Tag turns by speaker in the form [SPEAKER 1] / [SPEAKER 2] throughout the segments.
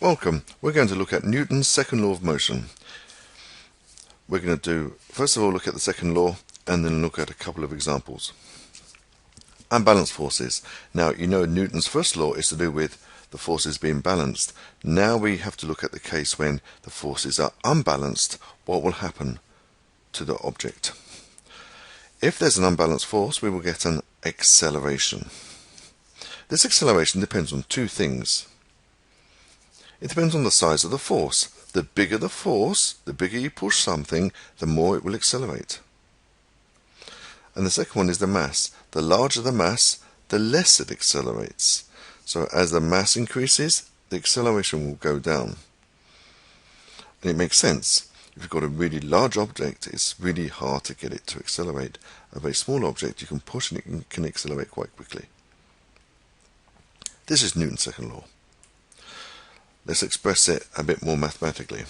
[SPEAKER 1] Welcome. We're going to look at Newton's second law of motion. We're going to first of all, look at the second law and then look at a couple of examples. Unbalanced forces. Now, you know Newton's first law is to do with the forces being balanced. Now we have to look at the case when the forces are unbalanced. What will happen to the object? If there's an unbalanced force, we will get an acceleration. This acceleration depends on two things. It depends on the size of the force. The bigger the force, the bigger you push something, the more it will accelerate. And the second one is the mass. The larger the mass, the less it accelerates. So as the mass increases, the acceleration will go down. And it makes sense. If you've got a really large object, it's really hard to get it to accelerate. A very small object, you can push and it can accelerate quite quickly. This is Newton's second law. Let's express it a bit more mathematically.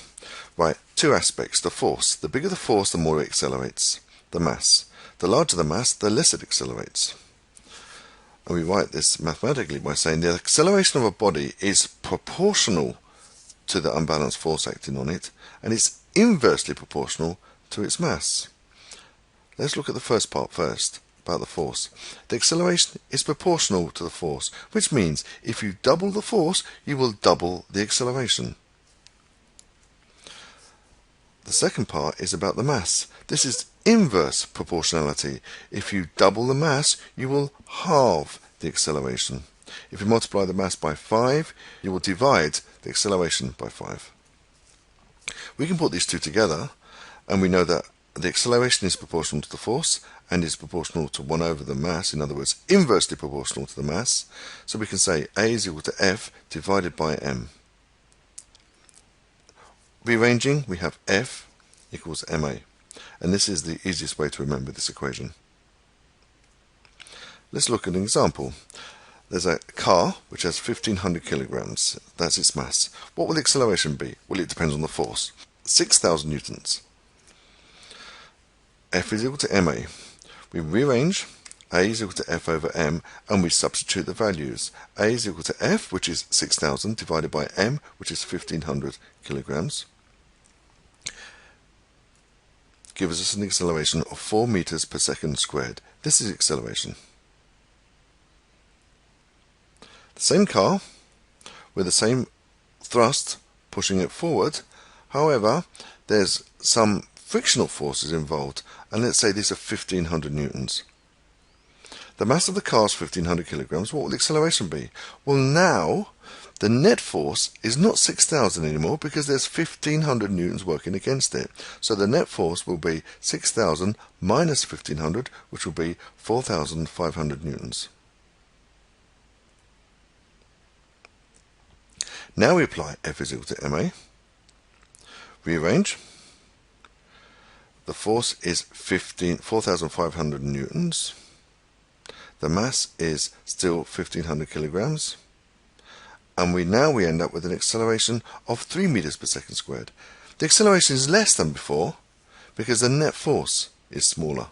[SPEAKER 1] Right, two aspects. The force. The bigger the force, the more it accelerates. The mass. The larger the mass, the less it accelerates. And we write this mathematically by saying the acceleration of a body is proportional to the unbalanced force acting on it, and it's inversely proportional to its mass. Let's look at the first part first, about the force. The acceleration is proportional to the force, which means if you double the force, you will double the acceleration. The second part is about the mass. This is inverse proportionality. If you double the mass, you will halve the acceleration. If you multiply the mass by 5, you will divide the acceleration by 5. We can put these two together, and we know that the acceleration is proportional to the force and is proportional to 1 over the mass, in other words, inversely proportional to the mass. So we can say A is equal to F divided by M. Rearranging, we have F equals ma. And this is the easiest way to remember this equation. Let's look at an example. There's a car which has 1500 kilograms. That's its mass. What will the acceleration be? Well, it depends on the force. 6,000 newtons. F is equal to ma. We rearrange. A is equal to F over M, and we substitute the values. A is equal to F, which is 6,000, divided by M, which is 1500 kilograms. Gives us an acceleration of 4 meters per second squared. This is acceleration. The same car, with the same thrust, pushing it forward. However, there's some frictional forces involved, and let's say these are 1500 newtons. The mass of the car is 1500 kilograms. What will the acceleration be? Well, now the net force is not 6,000 anymore because there's 1500 newtons working against it. So the net force will be 6,000 minus 1500, which will be 4,500 newtons. Now we apply F is equal to ma. Rearrange. The force is 4,500 newtons. The mass is still 1500 kilograms. And we end up with an acceleration of 3 meters per second squared. The acceleration is less than before because the net force is smaller.